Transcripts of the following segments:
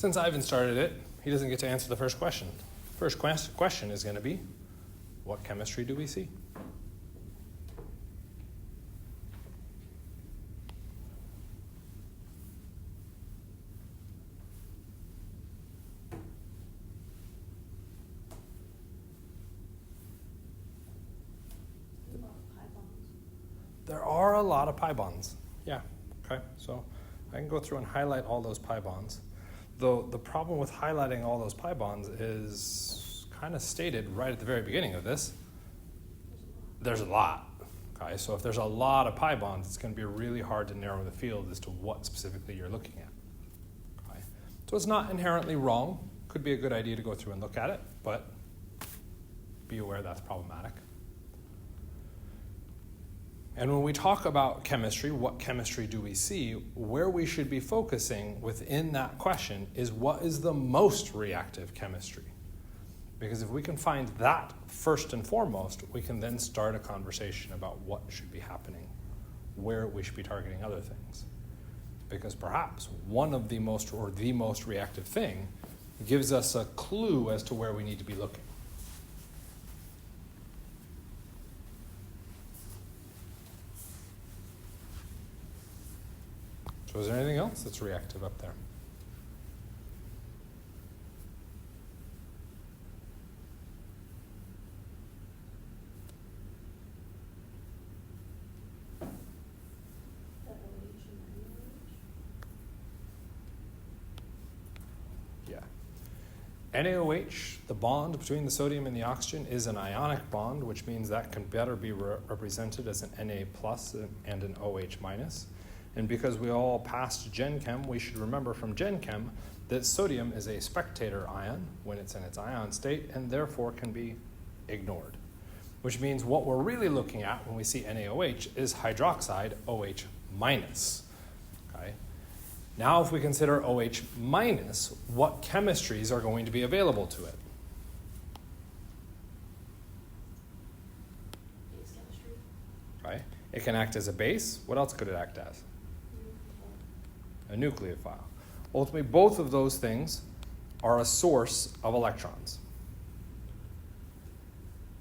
Since Ivan started it, he doesn't get to answer the first question. First question is going to be, what chemistry do we see? There are a lot of pi bonds. Yeah, okay. So I can go through and highlight all those pi bonds. Though the problem with highlighting all those pi bonds is kind of stated right at the very beginning of this. There's a lot. Okay, so if there's a lot of pi bonds, it's going to be really hard to narrow the field as to what specifically you're looking at. Okay. So it's not inherently wrong. Could be a good idea to go through and look at it, but be aware that's problematic. And when we talk about chemistry, what chemistry do we see? Where we should be focusing within that question is what is the most reactive chemistry? Because if we can find that first and foremost, we can then start a conversation about what should be happening, where we should be targeting other things. Because perhaps one of the most or the most reactive thing gives us a clue as to where we need to be looking. So is there anything else that's reactive up there? Yeah. NaOH, the bond between the sodium and the oxygen, is an ionic bond, which means that can better be represented as an Na plus and an OH minus. And because we all passed Gen Chem, we should remember from Gen Chem that sodium is a spectator ion when it's in its ion state and therefore can be ignored. Which means what we're really looking at when we see NaOH is hydroxide OH minus. Okay? Now if we consider OH minus, what chemistries are going to be available to it? Base chemistry. Okay? It can act as a base. What else could it act as? A nucleophile. Ultimately, both of those things are a source of electrons.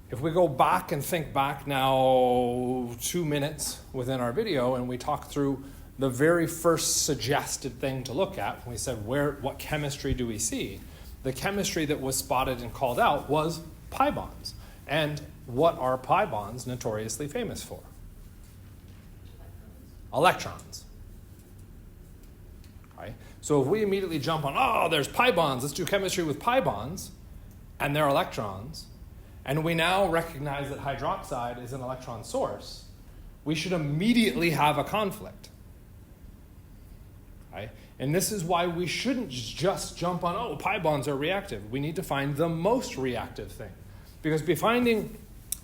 If we go back and think back now 2 minutes within our video and we talk through the very first suggested thing to look at, when we said what chemistry do we see, the chemistry that was spotted and called out was pi bonds. And what are pi bonds notoriously famous for? Electrons. Right? So if we immediately jump on, oh, there's pi bonds, let's do chemistry with pi bonds, and they're electrons, and we now recognize that hydroxide is an electron source, we should immediately have a conflict. Right? And this is why we shouldn't just jump on, oh, pi bonds are reactive. We need to find the most reactive thing. Because by finding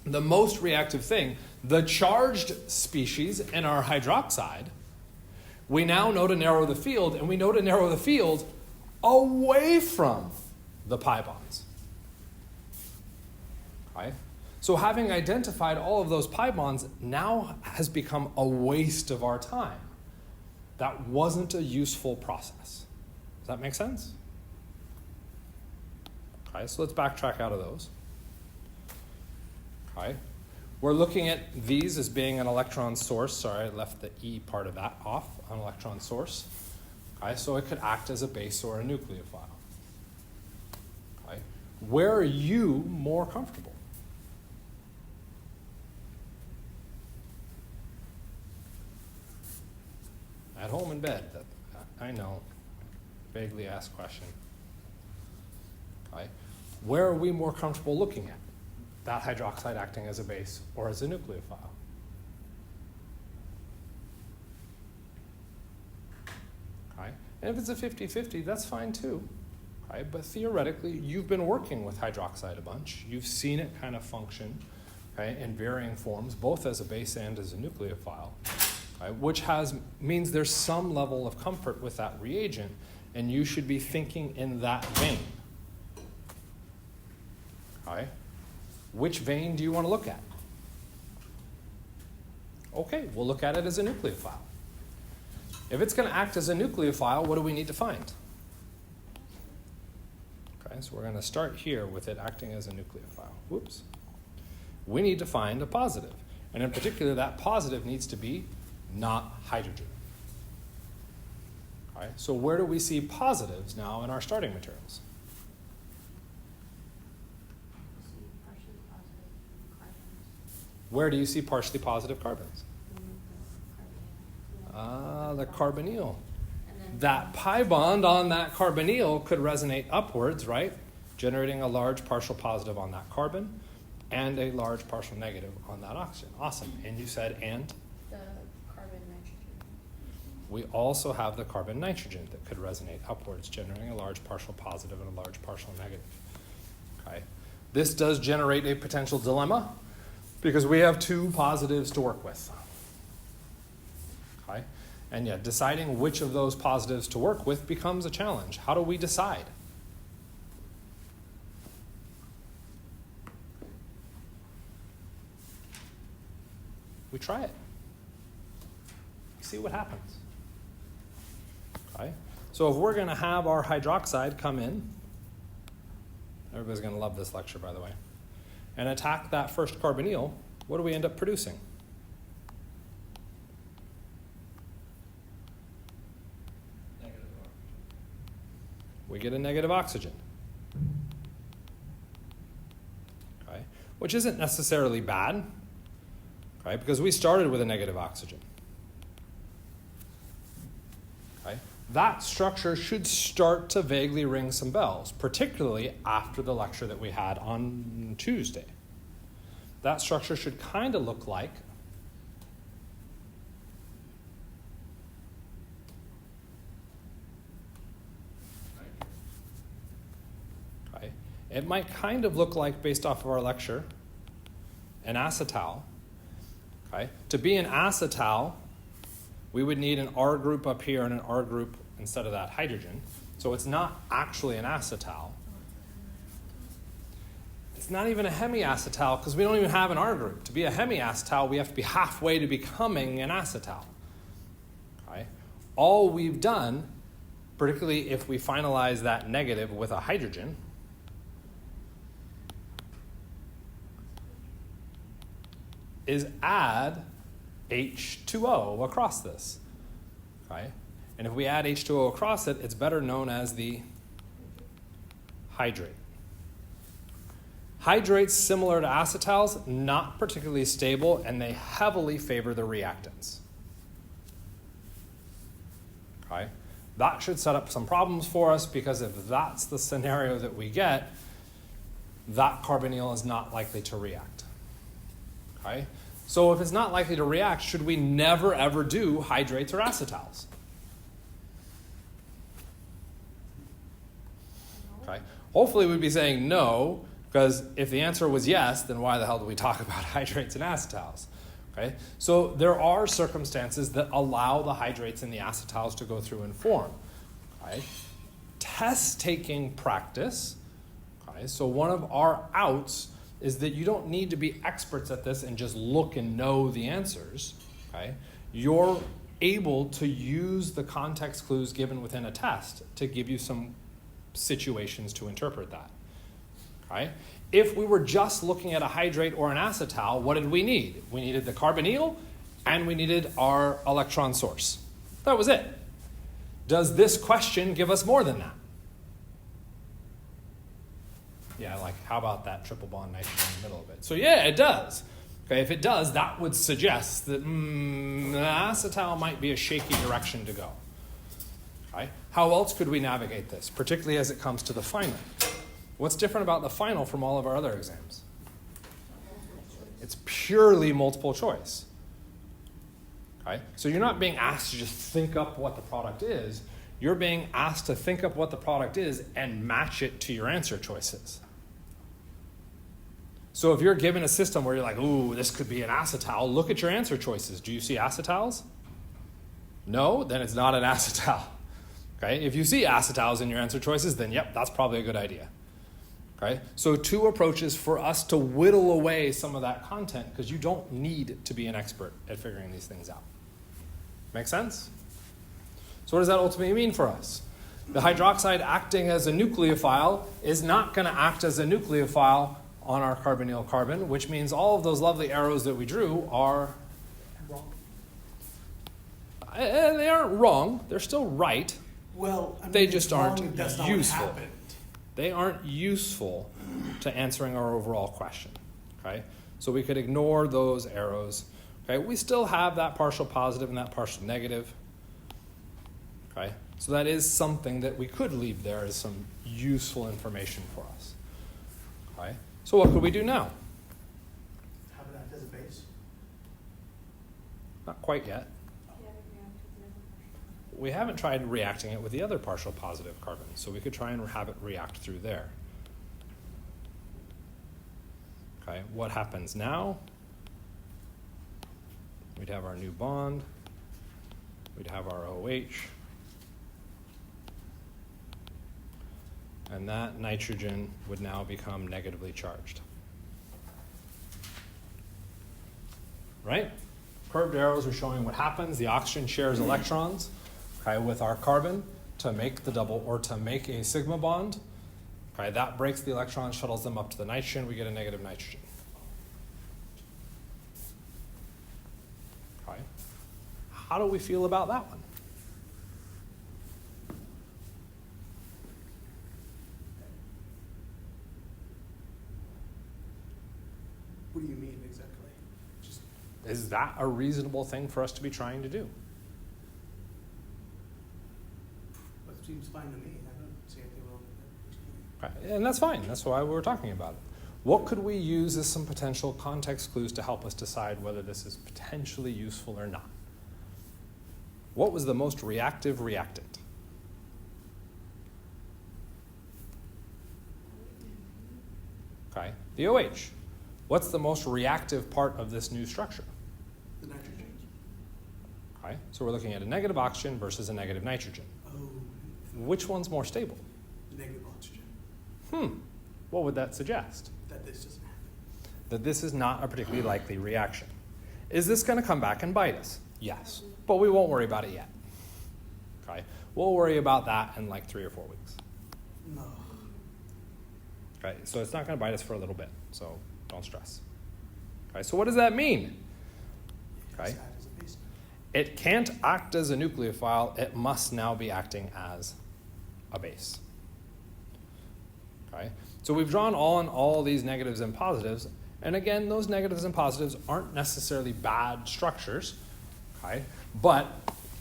the most reactive thing, the charged species in our hydroxide, we now know to narrow the field, and we know to narrow the field away from the pi bonds. Right? So having identified all of those pi bonds now has become a waste of our time. That wasn't a useful process. Does that make sense? Okay, so let's backtrack out of those. Okay. We're looking at these as being an electron source. Sorry, I left the E part of that off, an electron source. Okay, so it could act as a base or a nucleophile. Okay. Where are you more comfortable? At home in bed. I know. Vaguely asked question. Okay. Where are we more comfortable looking at? That hydroxide acting as a base or as a nucleophile? Okay. And if it's a 50-50, that's fine too. Okay. But theoretically, you've been working with hydroxide a bunch. You've seen it kind of function, okay, in varying forms, both as a base and as a nucleophile, okay, which means there's some level of comfort with that reagent, and you should be thinking in that vein. Okay. Which vein do you want to look at? Okay, we'll look at it as a nucleophile. If it's going to act as a nucleophile, what do we need to find? Okay, so we're going to start here with it acting as a nucleophile. Whoops. We need to find a positive. And in particular, that positive needs to be not hydrogen. Okay, so where do we see positives now in our starting materials? Where do you see partially positive carbons? The carbonyl. That pi bond on that carbonyl could resonate upwards, right? Generating a large partial positive on that carbon and a large partial negative on that oxygen. Awesome. And you said, and? The carbon nitrogen. We also have the carbon nitrogen that could resonate upwards, generating a large partial positive and a large partial negative. Okay. This does generate a potential dilemma because we have two positives to work with. Okay. And yet, deciding which of those positives to work with becomes a challenge. How do we decide? We try it. See what happens. Okay? So if we're going to have our hydroxide come in, everybody's going to love this lecture, by the way, and attack that first carbonyl, what do we end up producing? We get a negative oxygen. Okay? Which isn't necessarily bad, okay? Because we started with a negative oxygen. Okay? That structure should start to vaguely ring some bells, particularly after the lecture that we had on Tuesday. That structure should kind of look like it might kind of look like, based off of our lecture, an acetal. Okay? To be an acetal, we would need an R group up here and an R group instead of that hydrogen. So it's not actually an acetal. It's not even a hemiacetal because we don't even have an R group. To be a hemiacetal, we have to be halfway to becoming an acetal. Okay? All we've done, particularly if we finalize that negative with a hydrogen, is add H2O across this. Okay? And if we add H2O across it, it's better known as the hydrate. Hydrates, similar to acetals, not particularly stable, and they heavily favor the reactants. Okay? That should set up some problems for us because if that's the scenario that we get, that carbonyl is not likely to react. Okay? So if it's not likely to react, should we never ever do hydrates or acetals? Okay. Hopefully we'd be saying no, because if the answer was yes, then why the hell do we talk about hydrates and acetals? Okay. So there are circumstances that allow the hydrates and the acetals to go through and form. Okay. Test-taking practice. Okay. So one of our outs is that you don't need to be experts at this and just look and know the answers. Okay? You're able to use the context clues given within a test to give you some situations to interpret that. Okay? If we were just looking at a hydrate or an acetal, what did we need? We needed the carbonyl and we needed our electron source. That was it. Does this question give us more than that? Yeah, like how about that triple bond nitrogen in the middle of it? So yeah, it does. Okay, if it does, that would suggest that acetal might be a shaky direction to go. Okay? How else could we navigate this, particularly as it comes to the final? What's different about the final from all of our other exams? It's purely multiple choice. Okay? So you're not being asked to just think up what the product is. You're being asked to think up what the product is and match it to your answer choices. So if you're given a system where you're like, ooh, this could be an acetal, look at your answer choices. Do you see acetals? No? Then it's not an acetal. Okay? If you see acetals in your answer choices, then yep, that's probably a good idea. Okay? So two approaches for us to whittle away some of that content because you don't need to be an expert at figuring these things out. Make sense? So what does that ultimately mean for us? The hydroxide acting as a nucleophile is not going to act as a nucleophile on our carbonyl carbon, which means all of those lovely arrows that we drew are Wrong. They aren't wrong. They're still right. Well, I mean, They it's just wrong aren't if that's not what useful. happened. They aren't useful to answering our overall question. Okay? So we could ignore those arrows. Okay? We still have that partial positive and that partial negative. Okay? So that is something that we could leave there as some useful information for us. Okay? So what could we do now? How about act as a base? Not quite yet. We haven't tried reacting it with the other partial positive carbon, so we could try and have it react through there. Okay, what happens now? We'd have our new bond. We'd have our OH. And that nitrogen would now become negatively charged. Right? Curved arrows are showing what happens. The oxygen shares electrons, okay, with our carbon to make the double or to make a sigma bond. Okay, that breaks the electrons, shuttles them up to the nitrogen. We get a negative nitrogen. Okay. How do we feel about that one? What do you mean exactly? Just Is that a reasonable thing for us to be trying to do? what seems fine to me. I don't see anything wrong with that. Okay, and that's fine. That's why we were talking about it. What could we use as some potential context clues to help us decide whether this is potentially useful or not? What was the most reactive reactant? Okay, the OH. What's the most reactive part of this new structure? The nitrogen. Okay, so we're looking at a negative oxygen versus a negative nitrogen. Oh, Which one's more stable? the negative oxygen. What would that suggest? That this doesn't happen. That this is not a particularly likely reaction. Is this going to come back and bite us? Yes, but we won't worry about it yet. Okay, we'll worry about that in like 3 or 4 weeks. No. Okay, so it's not going to bite us for a little bit, so don't stress. Okay, so what does that mean? Okay, Just act as a base. it can't act as a nucleophile. It must now be acting as a base. Okay, so we've drawn on all these negatives and positives, and again, those negatives and positives aren't necessarily bad structures. Okay, but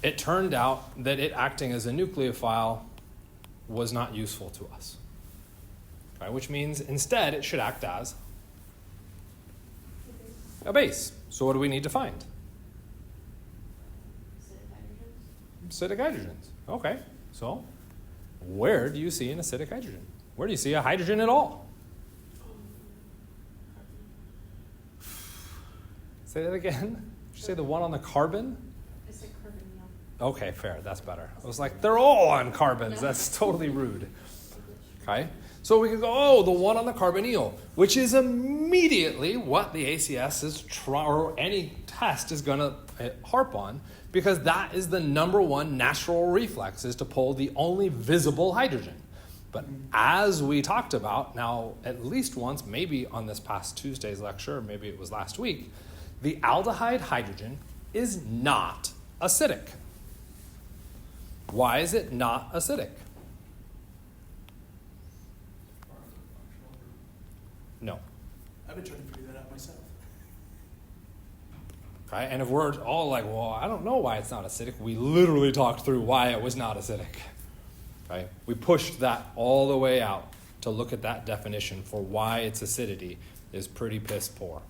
it turned out that it acting as a nucleophile was not useful to us. Okay, which means instead it should act as a base. So what do we need to find? Acidic hydrogens. Okay, so where do you see an acidic hydrogen? Where do you see a hydrogen at all? Say that again. Did you say the one on the carbon? I said carbon, yeah. Okay, fair. That's better. I was like, they're all on carbons. That's totally rude. Okay? So we could go, oh, the one on the carbonyl, which is immediately what the ACS is or any test is going to harp on, because that is the number one natural reflex, is to pull the only visible hydrogen. But as we talked about now at least once, maybe on this past Tuesday's lecture, or maybe it was last week, the aldehyde hydrogen is not acidic. Why is it not acidic? No. I've been trying to figure that out myself. Okay, and if we're all like, well, I don't know why it's not acidic, we literally talked through why it was not acidic. Okay, we pushed that all the way out to look at that definition for why its acidity is pretty piss poor.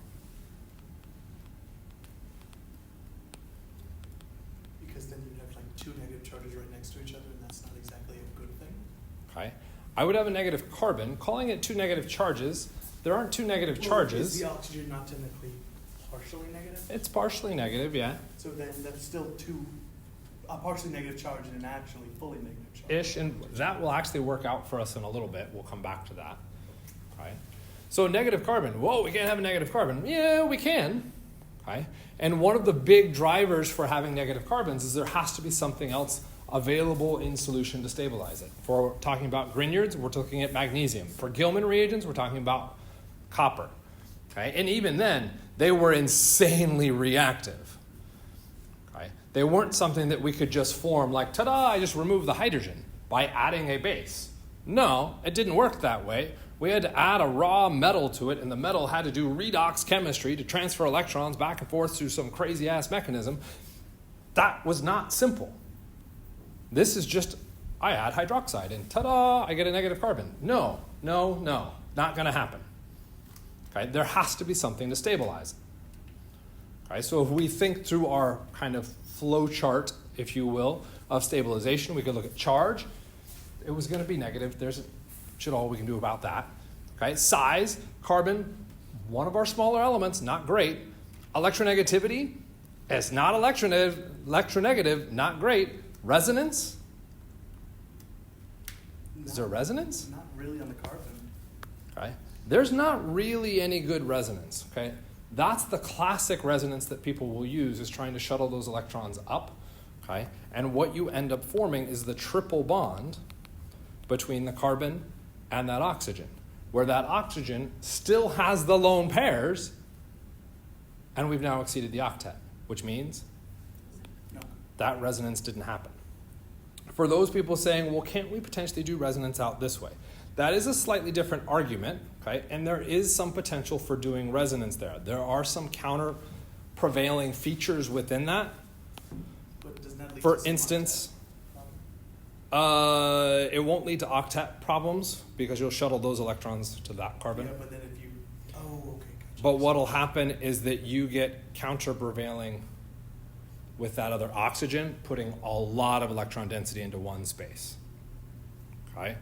Because then you'd have like two negative charges right next to each other, and that's not exactly a good thing. Okay, I would have a negative carbon. Calling it two negative charges, there aren't two negative charges. Is the oxygen not technically partially negative? It's partially negative, yeah. So then that's still a partially negative charge and an actually fully negative charge. Ish, and that will actually work out for us in a little bit. We'll come back to that. Okay. So negative carbon. Whoa, we can't have a negative carbon. Yeah, we can. Okay. And one of the big drivers for having negative carbons is there has to be something else available in solution to stabilize it. For talking about Grignards, we're looking at magnesium. For Gilman reagents, we're talking about copper. Okay? And even then, they were insanely reactive. Okay? They weren't something that we could just form like, ta-da, I just removed the hydrogen by adding a base. No, it didn't work that way. We had to add a raw metal to it, and the metal had to do redox chemistry to transfer electrons back and forth through some crazy-ass mechanism. That was not simple. This is just, I add hydroxide, and ta-da, I get a negative carbon. No, not going to happen. Okay, there has to be something to stabilize it. Okay, so if we think through our kind of flow chart, if you will, of stabilization, we could look at charge. It was going to be negative. There's should all we can do about that. Okay, size, carbon, one of our smaller elements, not great. Electronegativity, it's not electronegative, not great. Resonance? Is there resonance? Not really on the carbon. Okay. There's not really any good resonance. Okay. That's the classic resonance that people will use, is trying to shuttle those electrons up. Okay. And what you end up forming is the triple bond between the carbon and that oxygen, where that oxygen still has the lone pairs, and we've now exceeded the octet, which means that resonance didn't happen. For those people saying, well, can't we potentially do resonance out this way? That is a slightly different argument, okay? And there is some potential for doing resonance there. There are some counter-prevailing features within that. But doesn't that lead For to some instance, octet? it won't lead to octet problems because you'll shuttle those electrons to that carbon. Yeah, but then if you, okay. Gotcha. But what'll happen is that you get counter-prevailing with that other oxygen, putting a lot of electron density into one space. Okay?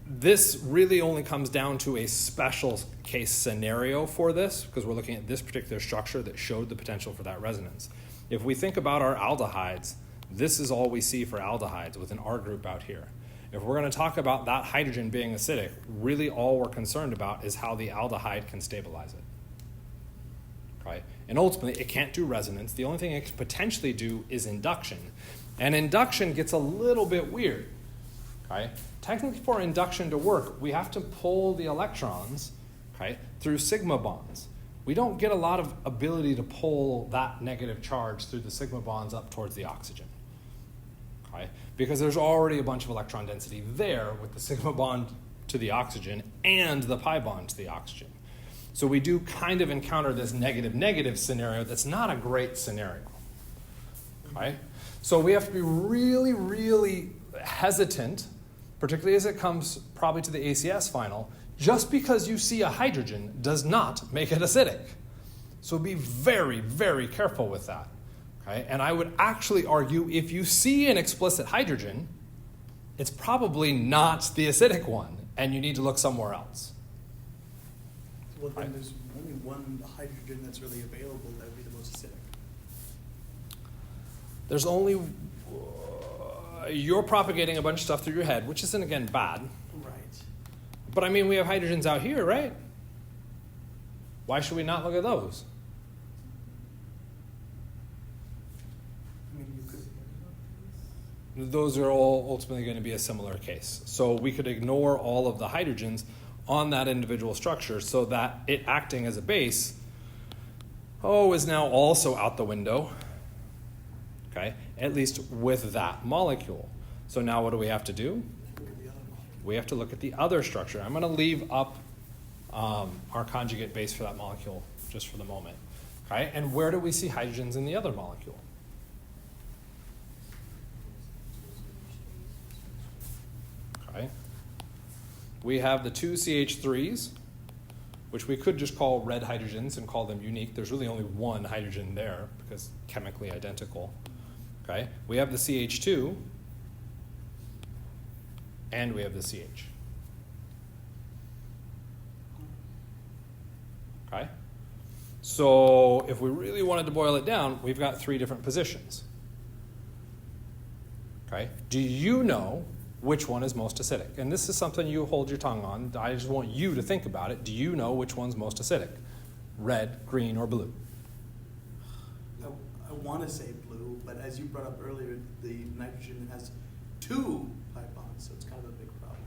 This really only comes down to a special case scenario for this, because we're looking at this particular structure that showed the potential for that resonance. If we think about our aldehydes, this is all we see for aldehydes with an R group out here. If we're going to talk about that hydrogen being acidic, really all we're concerned about is how the aldehyde can stabilize it. Okay? And ultimately, it can't do resonance. The only thing it can potentially do is induction. And induction gets a little bit weird. Okay? Technically, for induction to work, we have to pull the electrons, okay, through sigma bonds. We don't get a lot of ability to pull that negative charge through the sigma bonds up towards the oxygen. Okay? Because there's already a bunch of electron density there with the sigma bond to the oxygen and the pi bond to the oxygen. So we do kind of encounter this negative scenario that's not a great scenario. Okay? So we have to be really, really hesitant, particularly as it comes probably to the ACS final. Just because you see a hydrogen does not make it acidic. So be very, very careful with that. Okay? And I would actually argue if you see an explicit hydrogen, it's probably not the acidic one, and you need to look somewhere else. Well, then there's only one hydrogen that's really available that would be the most acidic. There's only... you're propagating a bunch of stuff through your head, which isn't, again, bad. Right. But, I mean, we have hydrogens out here, right? Why should we not look at those? I mean, you could. Those are all ultimately going to be a similar case. So we could ignore all of the hydrogens on that individual structure so that it acting as a base, is now also out the window, okay, at least with that molecule. So now what do we have to do? Look at the other one. We have to look at the other structure. I'm going to leave up our conjugate base for that molecule just for the moment. Okay, and where do we see hydrogens in the other molecule? Okay. We have the two CH3s, which we could just call red hydrogens and call them unique. There's really only one hydrogen there because chemically identical. Okay. We have the CH2, and we have the CH. Okay. So if we really wanted to boil it down, we've got three different positions. Okay. Do you know which one is most acidic? And this is something you hold your tongue on. I just want you to think about it. Do you know which one's most acidic? Red, green, or blue? I want to say blue, but as you brought up earlier, the nitrogen has 2 pi bonds, so it's kind of a big problem.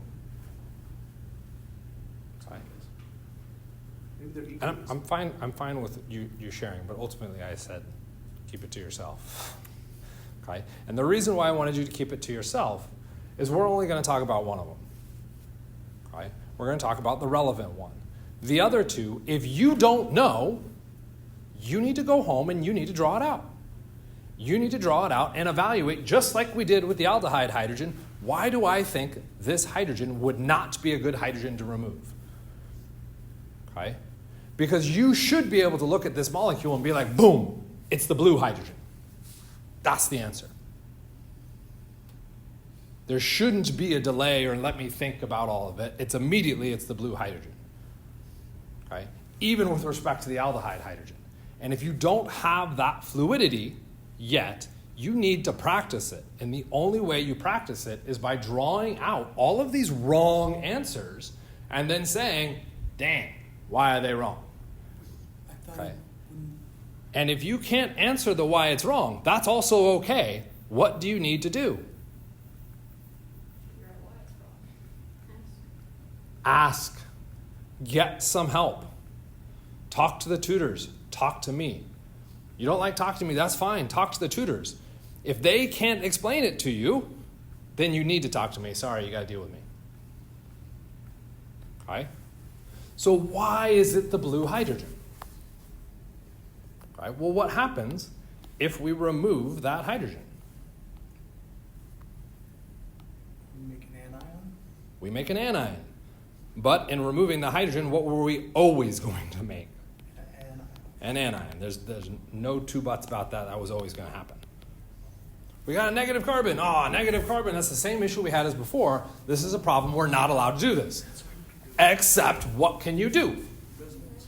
Right. Maybe they're And equal. I'm fine with you sharing, but ultimately I said keep it to yourself. Okay? And the reason why I wanted you to keep it to yourself is we're only going to talk about one of them. Okay? We're going to talk about the relevant one. The other two, if you don't know, you need to go home and you need to draw it out. You need to draw it out and evaluate, just like we did with the aldehyde hydrogen, why do I think this hydrogen would not be a good hydrogen to remove? Okay? Because you should be able to look at this molecule and be like, boom, it's the blue hydrogen. That's the answer. There shouldn't be a delay or let me think about all of it. It's the blue hydrogen. Okay? Even with respect to the aldehyde hydrogen. And if you don't have that fluidity yet, you need to practice it. And the only way you practice it is by drawing out all of these wrong answers and then saying, dang, why are they wrong? Okay. And if you can't answer the why it's wrong, that's also okay. What do you need to do? Figure out why it's wrong. Ask. Get some help. Talk to the tutors. Talk to me. You don't like talking to me, that's fine. Talk to the tutors. If they can't explain it to you, then you need to talk to me. Sorry, you got to deal with me. Okay? So why is it the blue hydrogen? Right? Well, what happens if we remove that hydrogen? You make an anion? We make an anion. But in removing the hydrogen, what were we always going to make? An anion. There's no two buts about that. That was always going to happen. We got a negative carbon. Negative carbon. That's the same issue we had as before. This is a problem. We're not allowed to do this. Except, what can you do? Resonance.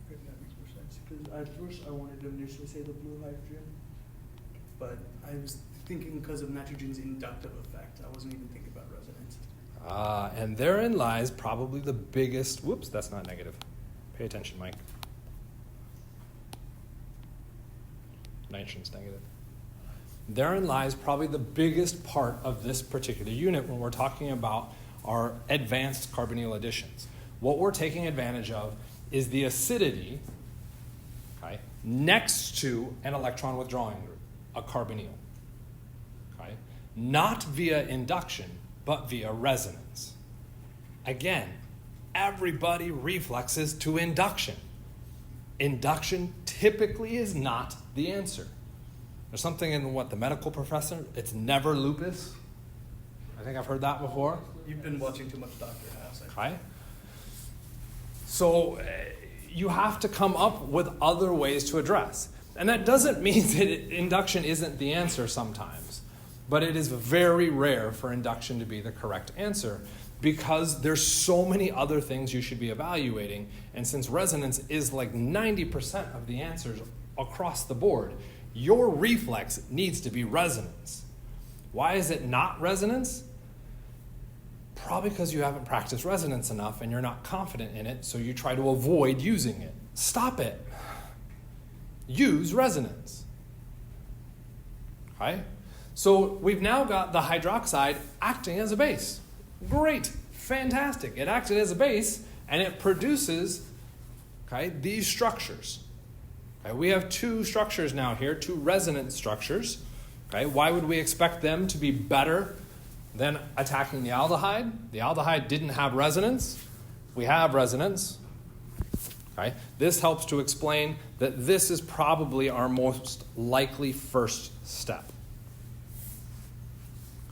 That makes more sense. Because at first I wanted to initially say the blue hydrogen, but I was thinking because of nitrogen's inductive effect. I wasn't even thinking about resonance. And therein lies probably the biggest... Whoops, that's not negative. Pay attention, Mike. Nitrogen's negative. Therein lies probably the biggest part of this particular unit when we're talking about our advanced carbonyl additions. What we're taking advantage of is the acidity, okay, next to an electron withdrawing group, a carbonyl. Okay? Not via induction, but via resonance. Again, everybody reflexes to induction. Induction typically is not the answer. There's something in the medical professor, it's never lupus. I think I've heard that before. You've been watching too much Dr. House. Okay. So you have to come up with other ways to address. And that doesn't mean that induction isn't the answer sometimes. But it is very rare for induction to be the correct answer because there's so many other things you should be evaluating. And since resonance is like 90% of the answers across the board, your reflex needs to be resonance. Why is it not resonance? Probably because you haven't practiced resonance enough and you're not confident in it, so you try to avoid using it. Stop it. Use resonance. Okay? So we've now got the hydroxide acting as a base. Great. Fantastic. It acted as a base and it produces, okay, these structures. Okay, we have two structures now here, two resonance structures. Okay, why would we expect them to be better than attacking the aldehyde? The aldehyde didn't have resonance. We have resonance. Okay, this helps to explain that this is probably our most likely first step.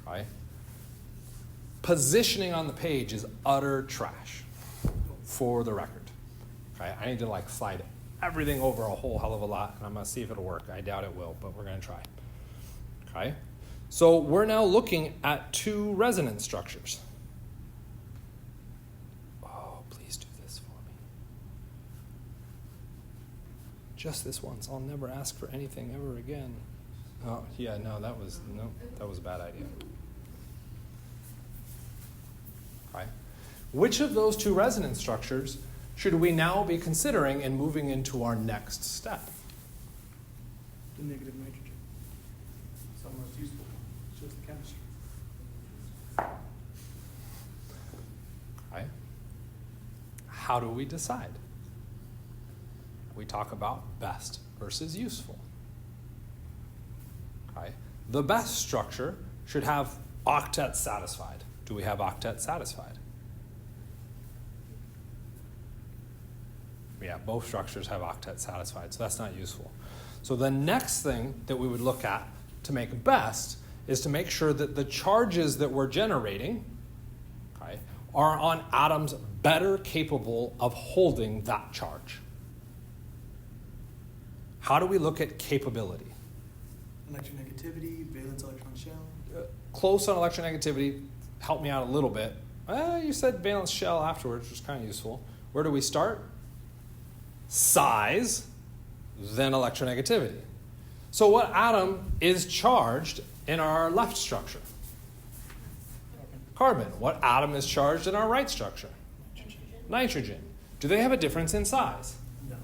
Okay. Positioning on the page is utter trash, for the record. Okay, I need to slide everything over a whole hell of a lot, and I'm going to see if it'll work. I doubt it will, but we're going to try. Okay? So we're now looking at two resonance structures. Oh, please do this for me. Just this once. I'll never ask for anything ever again. Oh, yeah, no, that was a bad idea. Okay. Which of those two resonance structures should we now be considering in moving into our next step? The negative nitrogen. It's the most useful one. It's just the chemistry. Okay. How do we decide? We talk about best versus useful. Okay. The best structure should have octet satisfied. Do we have octet satisfied? Yeah, both structures have octet satisfied, so that's not useful. So the next thing that we would look at to make best is to make sure that the charges that we're generating, okay, are on atoms better capable of holding that charge. How do we look at capability? Electronegativity, valence electron shell. Close on electronegativity, help me out a little bit. You said valence shell afterwards, which is kind of useful. Where do we start? Size, then electronegativity. So what atom is charged in our left structure? Carbon. What atom is charged in our right structure? Nitrogen. Do they have a difference in size? No.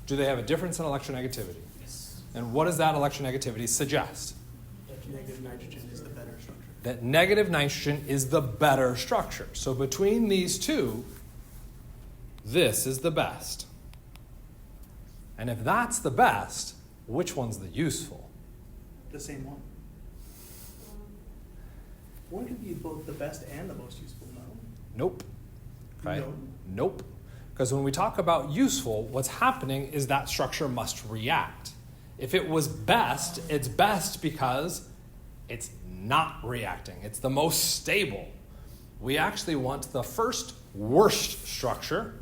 Do they have a difference in electronegativity? Yes. And what does that electronegativity suggest? That negative nitrogen is the better structure. That negative nitrogen is the better structure. So between these two, this is the best. And if that's the best, which one's the useful? The same one. One could be both the best and the most useful, no? Nope. Okay? No. Nope. Because when we talk about useful, what's happening is that structure must react. If it was best, it's best because it's not reacting. It's the most stable. We actually want the first worst structure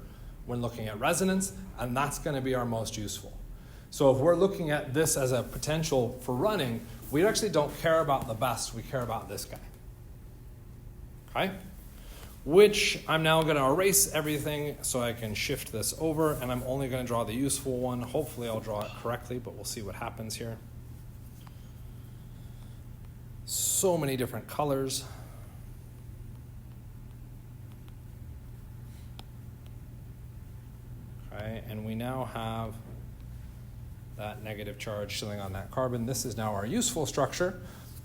when looking at resonance, and that's going to be our most useful. So if we're looking at this as a potential for running, we actually don't care about the best, we care about this guy. Okay? Which I'm now going to erase everything so I can shift this over, and I'm only going to draw the useful one. Hopefully I'll draw it correctly, but we'll see what happens here. So many different colors. Okay, and we now have that negative charge sitting on that carbon. This is now our useful structure.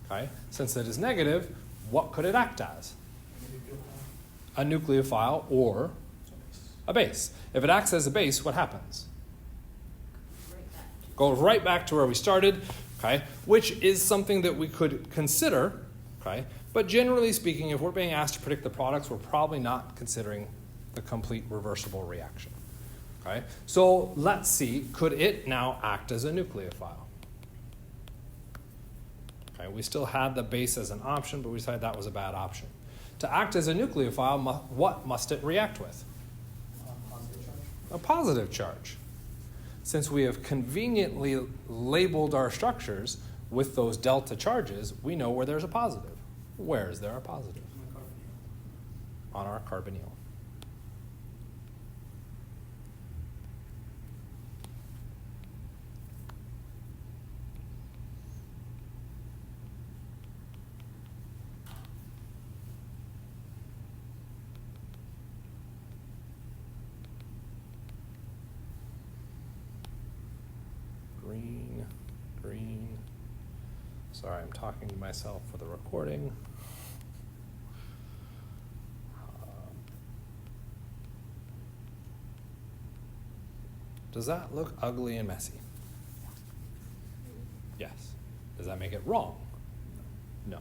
Okay, since it is negative, what could it act as? A nucleophile or a base. If it acts as a base, what happens? Goes right back to where we started, okay, which is something that we could consider, okay, but generally speaking, if we're being asked to predict the products, we're probably not considering the complete reversible reaction. Okay, so let's see, could it now act as a nucleophile? Okay, we still had the base as an option, but we decided that was a bad option. To act as a nucleophile, what must it react with? Positive charge. A positive charge. Since we have conveniently labeled our structures with those delta charges, we know where there's a positive. Where is there a positive? On our carbonyl. Green. Sorry, I'm talking to myself for the recording. Does that look ugly and messy? Yes. Does that make it wrong? No.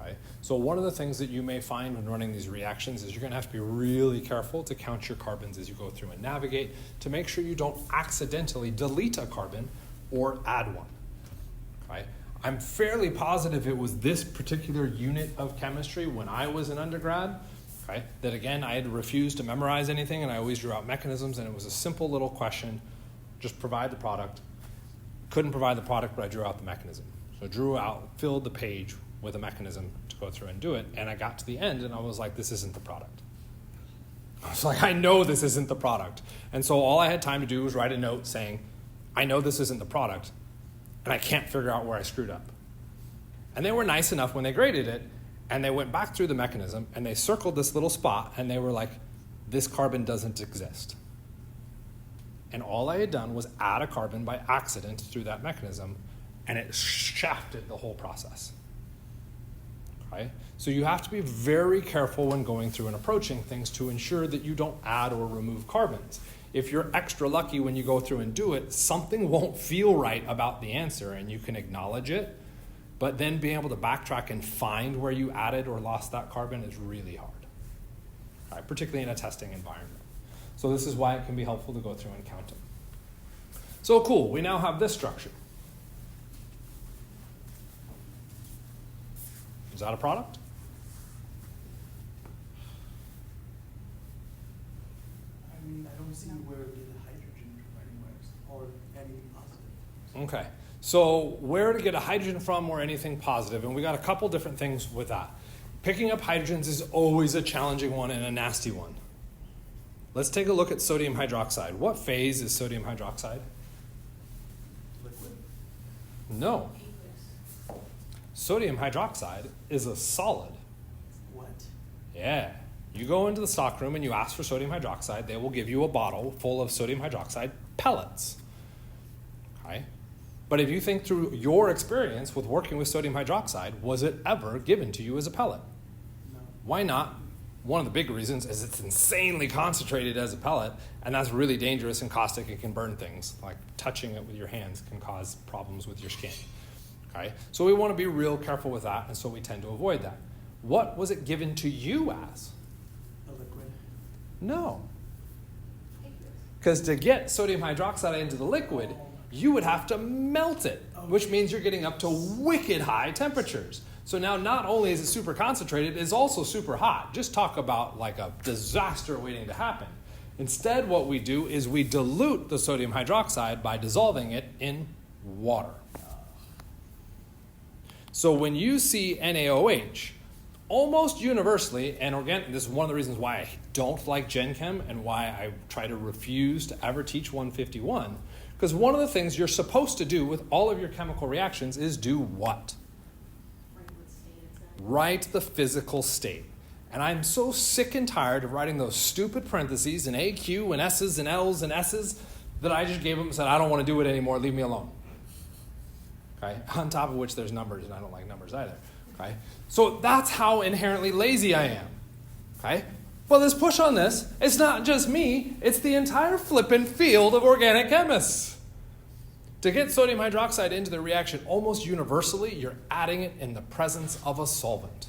Okay. So one of the things that you may find when running these reactions is you're going to have to be really careful to count your carbons as you go through and navigate to make sure you don't accidentally delete a carbon or add one. Okay? I'm fairly positive it was this particular unit of chemistry when I was an undergrad, okay, that again I had refused to memorize anything and I always drew out mechanisms, and it was a simple little question, just provide the product. Couldn't provide the product, but I drew out the mechanism. So drew out, filled the page with a mechanism to go through and do it, and I got to the end and I was like, this isn't the product. I was like, I know this isn't the product. And so all I had time to do was write a note saying, I know this isn't the product, and I can't figure out where I screwed up. And they were nice enough when they graded it, and they went back through the mechanism, and they circled this little spot, and they were like, this carbon doesn't exist. And all I had done was add a carbon by accident through that mechanism, and it shafted the whole process. Okay? So you have to be very careful when going through and approaching things to ensure that you don't add or remove carbons. If you're extra lucky when you go through and do it, something won't feel right about the answer, and you can acknowledge it, but then being able to backtrack and find where you added or lost that carbon is really hard, right? Particularly in a testing environment. So this is why it can be helpful to go through and count them. So cool, we now have this structure. Is that a product? I mean, I don't see where it would get a hydrogen from anywhere, or anything positive. Okay, so where to get a hydrogen from or anything positive, and we got a couple different things with that. Picking up hydrogens is always a challenging one and a nasty one. Let's take a look at sodium hydroxide. What phase is sodium hydroxide? Liquid. No. Sodium hydroxide is a solid. What? Yeah. You go into the stockroom and you ask for sodium hydroxide. They will give you a bottle full of sodium hydroxide pellets. Okay? But if you think through your experience with working with sodium hydroxide, was it ever given to you as a pellet? No. Why not? One of the big reasons is it's insanely concentrated as a pellet, and that's really dangerous and caustic and can burn things. Like touching it with your hands can cause problems with your skin. Okay? So we want to be real careful with that, and so we tend to avoid that. What was it given to you as? A liquid. No. Because to get sodium hydroxide into the liquid, you would have to melt it, which means you're getting up to wicked high temperatures. So now not only is it super concentrated, it's also super hot. Just talk about like a disaster waiting to happen. Instead, what we do is we dilute the sodium hydroxide by dissolving it in water. So when you see NaOH, almost universally, and again, this is one of the reasons why I don't like Gen Chem and why I try to refuse to ever teach 151, because one of the things you're supposed to do with all of your chemical reactions is do what? Write the physical state. And I'm so sick and tired of writing those stupid parentheses and AQ and S's and L's and S's that I just gave them and said, I don't want to do it anymore, leave me alone. Okay? On top of which there's numbers, and I don't like numbers either. Okay? So that's how inherently lazy I am. Okay? Well, this push on this, it's not just me, it's the entire flippin' field of organic chemists. To get sodium hydroxide into the reaction, almost universally, you're adding it in the presence of a solvent.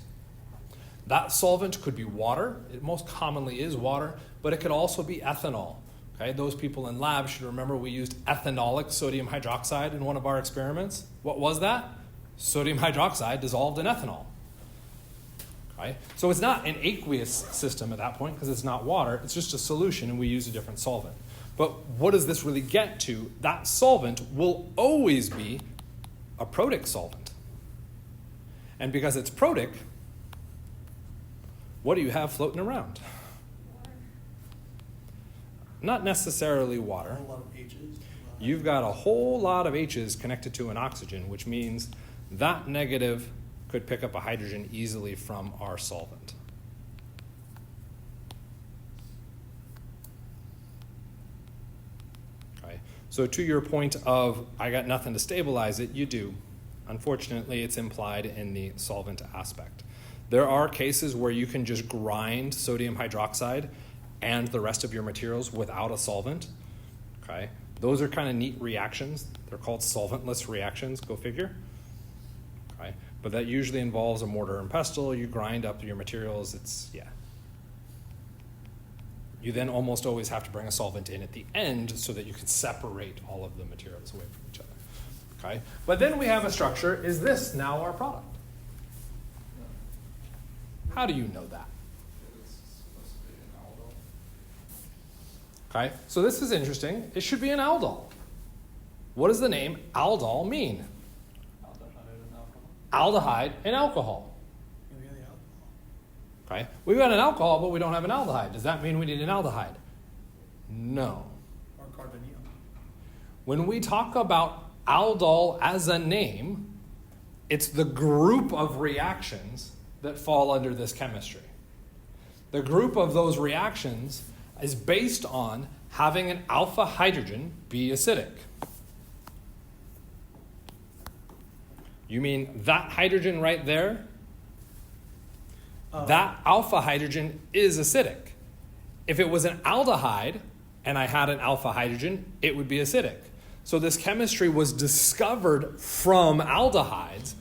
That solvent could be water. It most commonly is water, but it could also be ethanol. Okay? Those people in lab should remember we used ethanolic sodium hydroxide in one of our experiments. What was that? Sodium hydroxide dissolved in ethanol. Okay? So it's not an aqueous system at that point because it's not water. It's just a solution, and we use a different solvent. But what does this really get to? That solvent will always be a protic solvent. And because it's protic, what do you have floating around? Water. Not necessarily water. A whole lot of H's. You've got a whole lot of H's connected to an oxygen, which means that negative could pick up a hydrogen easily from our solvent. Okay. So to your point of, I got nothing to stabilize it, you do. Unfortunately, it's implied in the solvent aspect. There are cases where you can just grind sodium hydroxide and the rest of your materials without a solvent. Okay. Those are kind of neat reactions. They're called solventless reactions, go figure. Okay. But that usually involves a mortar and pestle. You grind up your materials. You then almost always have to bring a solvent in at the end so that you can separate all of the materials away from each other. Okay? But then we have a structure. Is this now our product? How do you know that? It's supposed to be an aldol. Okay, so this is interesting. It should be an aldol. What does the name aldol mean? Aldehyde and alcohol. Aldehyde and alcohol. Maybe the alcohol. Okay, we've got an alcohol, but we don't have an aldehyde. Does that mean we need an aldehyde? No. Or carbonyl. When we talk about aldol as a name, it's the group of reactions that fall under this chemistry. The group of those reactions is based on having an alpha hydrogen be acidic? You mean that hydrogen right there? That alpha hydrogen is acidic. If it was an aldehyde and I had an alpha hydrogen, it would be acidic. So this chemistry was discovered from aldehydes,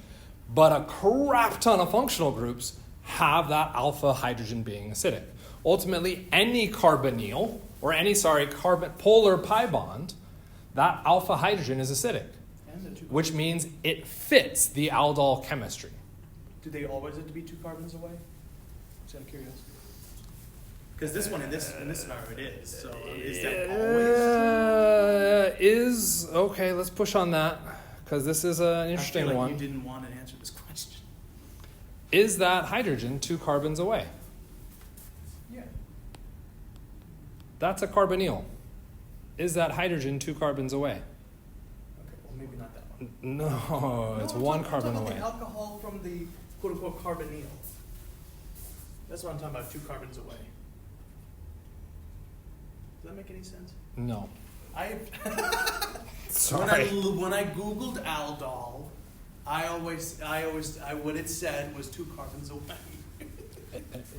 but a crap ton of functional groups have that alpha hydrogen being acidic. Ultimately, any carbonyl, or any, carbon polar pi bond, that alpha hydrogen is acidic, which means it fits the aldol chemistry. Do they always have to be 2 carbons away? Just out of curiosity. Because this one in this scenario it is. So is that always true? Okay, let's push on that, because this is an interesting I feel like one. You didn't want to answer this question. Is that hydrogen 2 carbons away? Yeah. That's a carbonyl. Is that hydrogen 2 carbons away? Okay, well maybe not that one. No, it's I'm 1 talking carbon about away. the alcohol from the quote unquote carbonyl. That's what I'm talking about, 2 carbons away. Does that make any sense? No. Sorry. When I Googled aldol, what it said was 2 carbons away.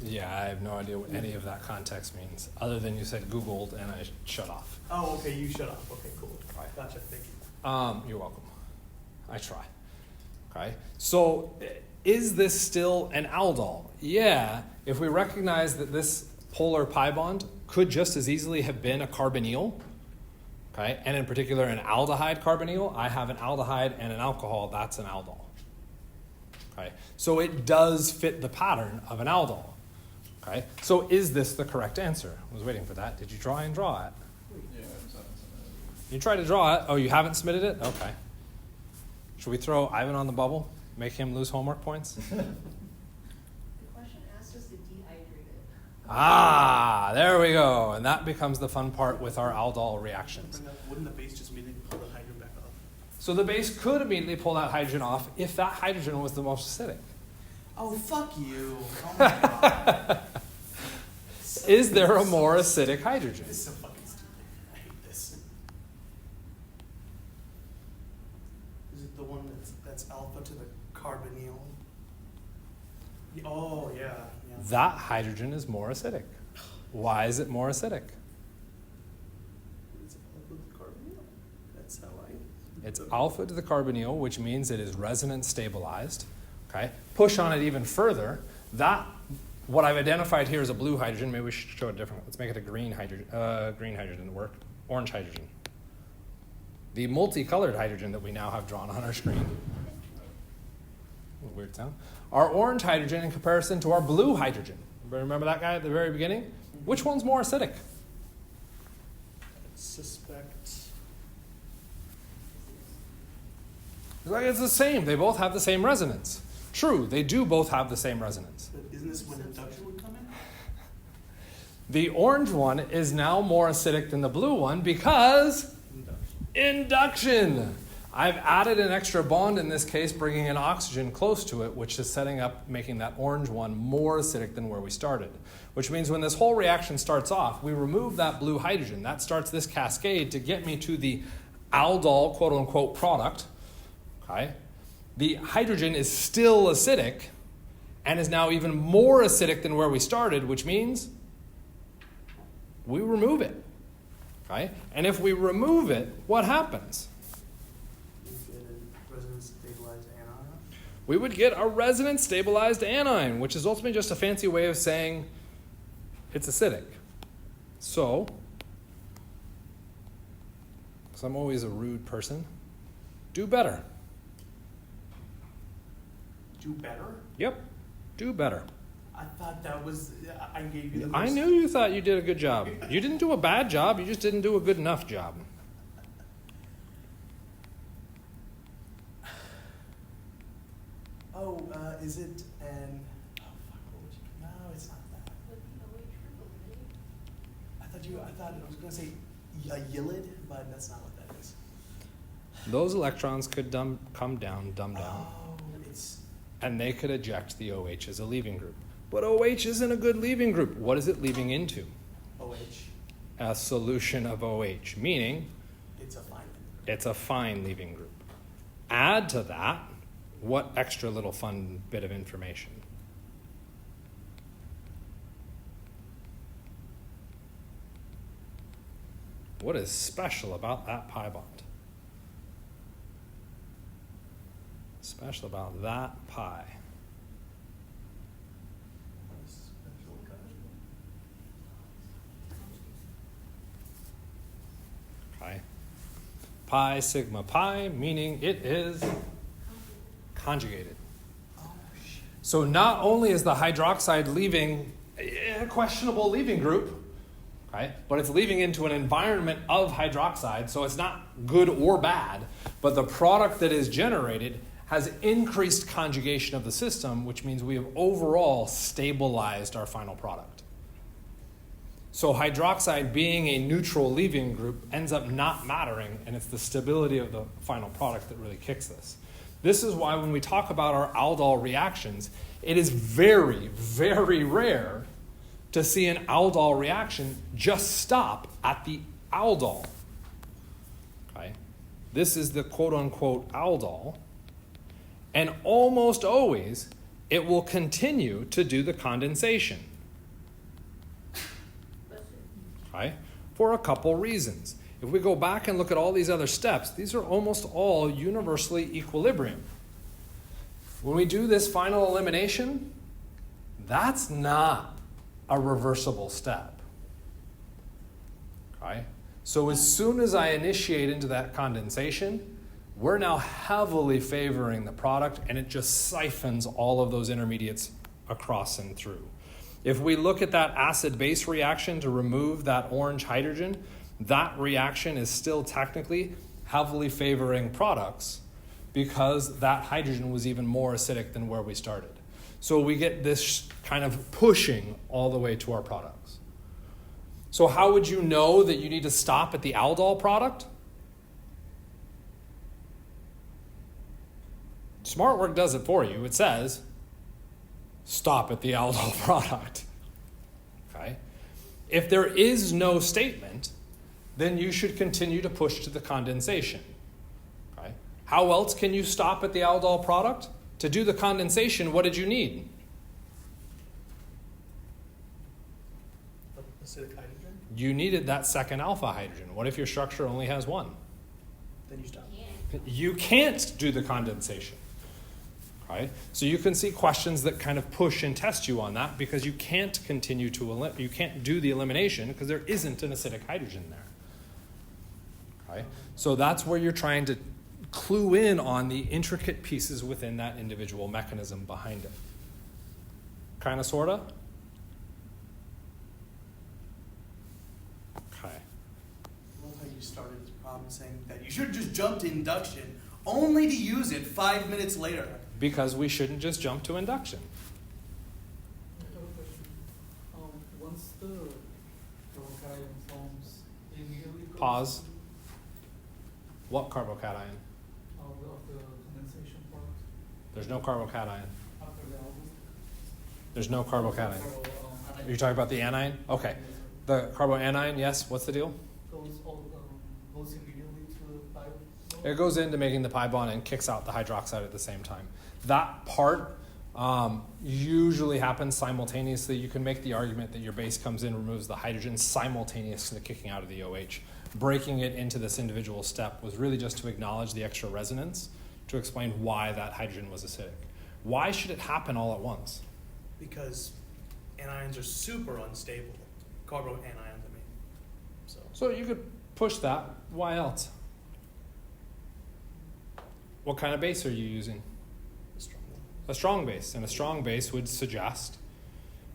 Yeah, I have no idea what any of that context means, other than you said Googled and I shut off. Oh, okay, you shut off. Okay, cool. Right. Gotcha, thank you. You're welcome. I try. Okay, so is this still an aldol? Yeah, if we recognize that this polar pi bond could just as easily have been a carbonyl, okay, and in particular an aldehyde carbonyl. I have an aldehyde and an alcohol, that's an aldol. Okay, so it does fit the pattern of an aldol. Okay, so is this the correct answer? I was waiting for that. Did you try and draw it? Yeah, I just haven't submitted You tried to draw it. Oh, you haven't submitted it? Okay. Should we throw Ivan on the bubble? Make him lose homework points? The question asked us to dehydrate it. Ah, there we go. And that becomes the fun part with our aldol reactions. Wouldn't the base just immediately pull the hydrogen back off? So the base could immediately pull that hydrogen off if that hydrogen was the most acidic. Oh, fuck you. Oh my god. Is there a more acidic hydrogen? This is so fucking stupid. I hate this. Is it the one that's alpha to the carbonyl? Oh, yeah. That hydrogen is more acidic. Why is it more acidic? It's alpha to the carbonyl. That's how I... It's alpha to the carbonyl, which means it is resonance stabilized. Okay. Push on it even further. What I've identified here is a blue hydrogen. Maybe we should show it different. Let's make it a green hydrogen. Green hydrogen to work. Orange hydrogen. The multicolored hydrogen that we now have drawn on our screen. Weird sound. Our orange hydrogen in comparison to our blue hydrogen. Everybody remember that guy at the very beginning? Which one's more acidic? I suspect... It's the same. They both have the same resonance. True, they do both have the same resonance. But isn't this when induction would come in? The orange one is now more acidic than the blue one because induction. I've added an extra bond in this case, bringing an oxygen close to it, which is setting up, making that orange one more acidic than where we started. Which means when this whole reaction starts off, we remove that blue hydrogen. That starts this cascade to get me to the aldol, quote unquote, product. Okay? The hydrogen is still acidic and is now even more acidic than where we started, which means we remove it. Okay? And if we remove it, what happens? We would get a resonance stabilized anion, which is ultimately just a fancy way of saying it's acidic. So, because I'm always a rude person, do better. Do better? Yep, do better. I thought that was... I gave you the... I knew you thought you did a good job. You didn't do a bad job, you just didn't do a good enough job. Oh, is it an... Oh, fuck, what would you... No, it's not that. I thought I was going to say a yillid, but that's not what that is. Those electrons could come down, dumb down, Oh, it's... and they could eject the OH as a leaving group. But OH isn't a good leaving group. What is it leaving into? OH. a solution of OH, meaning It's a fine. it's a fine leaving group. Add to that, what extra little fun bit of information? What is special about that pi bond? Special about that pi. Okay. Pi sigma pi, meaning it is conjugated. So not only is the hydroxide leaving a questionable leaving group, right, but it's leaving into an environment of hydroxide, so it's not good or bad, but the product that is generated has increased conjugation of the system, which means we have overall stabilized our final product. So hydroxide being a neutral leaving group ends up not mattering, and it's the stability of the final product that really kicks this. This is why when we talk about our aldol reactions, it is very, very rare to see an aldol reaction just stop at the aldol. Okay? This is the quote-unquote aldol, and almost always it will continue to do the condensation. Okay? For a couple reasons. If we go back and look at all these other steps, these are almost all universally equilibrium. When we do this final elimination, that's not a reversible step. Okay? So as soon as I initiate into that condensation, we're now heavily favoring the product, and it just siphons all of those intermediates across and through. If we look at that acid-base reaction to remove that orange hydrogen, that reaction is still technically heavily favoring products because that hydrogen was even more acidic than where we started. So we get this kind of pushing all the way to our products. So how would you know that you need to stop at the aldol product? SmartWork does it for you. It says, stop at the aldol product. Okay? If there is no statement, then you should continue to push to the condensation. Okay? How else can you stop at the aldol product? To do the condensation, what did you need? Acidic hydrogen? You needed that second alpha hydrogen. What if your structure only has one? Then you stop. You can't do the condensation. Okay? So you can see questions that kind of push and test you on that because you can't continue to you can't do the elimination because there isn't an acidic hydrogen there. Okay? So that's where you're trying to clue in on the intricate pieces within that individual mechanism behind it. Kind of, sort of? Okay. I love how you started this problem saying that you should just jump to induction only to use it 5 minutes later. Because we shouldn't just jump to induction. I have a question. Once the carbocation forms, immediately goes Pause. to What carbocation? of the condensation part There's no carbocation. after the album. There's no carbocation. So, Are you talking about the anion? Okay. The carboanion, yes. What's the deal? goes immediately to the pipe. It goes into making the pi bond and kicks out the hydroxide at the same time. That part usually happens simultaneously. You can make the argument that your base comes in, removes the hydrogen simultaneous to the kicking out of the OH. Breaking it into this individual step was really just to acknowledge the extra resonance to explain why that hydrogen was acidic. Why should it happen all at once? Because anions are super unstable. Carboanions, I mean. So you could push that. Why else? What kind of base are you using? The strong one. A strong base. And a strong base would suggest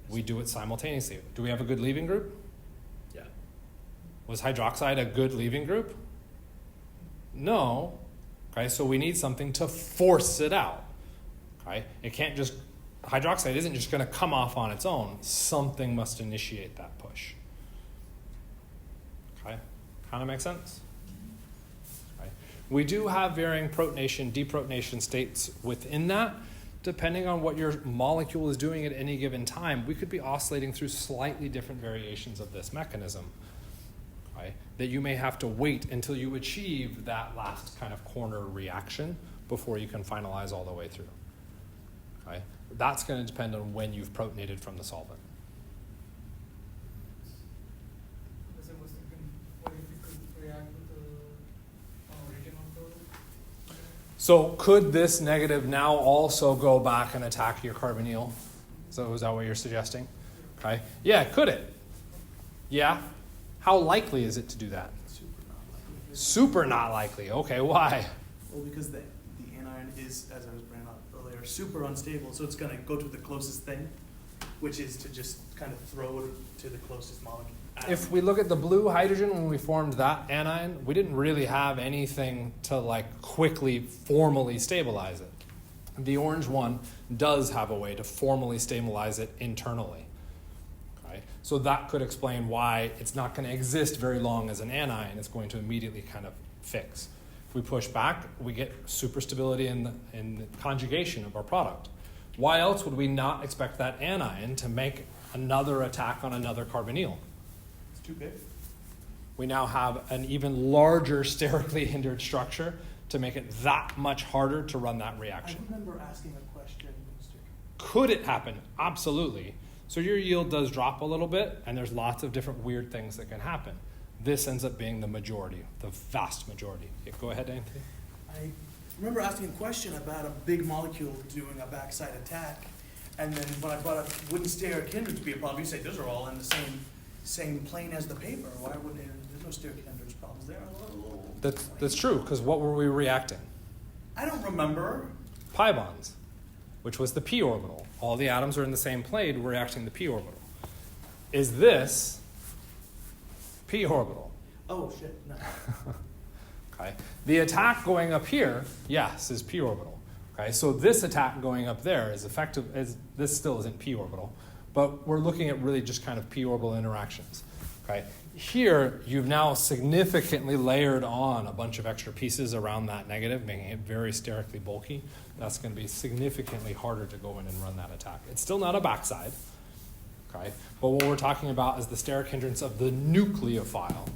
we do it simultaneously. Do we have a good leaving group? Yeah. Was hydroxide a good leaving group? No. Okay, so we need something to force it out. Okay, it can't just, hydroxide isn't just going to come off on its own. Something must initiate that push. Okay, kind of makes sense? Okay. We do have varying protonation, deprotonation states within that. Depending on what your molecule is doing at any given time, we could be oscillating through slightly different variations of this mechanism. okay, that you may have to wait until you achieve that last kind of corner reaction before you can finalize all the way through. Okay? That's going to depend on when you've protonated from the solvent. Because I was thinking, what if it could react with the region of the... So could this negative now also go back and attack your carbonyl? So is that what you're suggesting? Okay. Yeah, could it? Yeah. How likely is it to do that? Super not likely. Super not likely. Okay, why? Well, because the anion is, as I was bringing up earlier, super unstable, so it's going to go to the closest thing, which is to just kind of throw it to the closest molecule. If we look at the blue hydrogen when we formed that anion, we didn't really have anything to like quickly formally stabilize it. The orange one does have a way to formally stabilize it internally. Okay? So that could explain why it's not going to exist very long as an anion. It's going to immediately kind of fix. If we push back, we get superstability in the conjugation of our product. Why else would we not expect that anion to make another attack on another carbonyl? It's too big. We now have an even larger sterically hindered structure to make it that much harder to run that reaction. I remember asking a question, Mr. Could it happen? Absolutely. So your yield does drop a little bit, and there's lots of different weird things that can happen. This ends up being the majority, the vast majority. Yeah, go ahead, Anthony. I remember asking a question about a big molecule doing a backside attack, and then when I brought up, wouldn't steric hindrance be a problem? You say those are all in the same plane as the paper. Why wouldn't it? There's no steric hindrance problems there. That's true, because what were we reacting? I don't remember. Pi bonds, which was the p orbital. All the atoms are in the same plane, we're reacting the p orbital. Is this p orbital? Oh shit, no. Okay. The attack going up here, yes, is p orbital. Okay. So this attack going up there is effective. This still isn't p orbital, but we're looking at really just kind of p orbital interactions. Okay. Here, you've now significantly layered on a bunch of extra pieces around that negative, making it very sterically bulky. That's going to be significantly harder to go in and run that attack. It's still not a backside, okay? But what we're talking about is the steric hindrance of the nucleophile,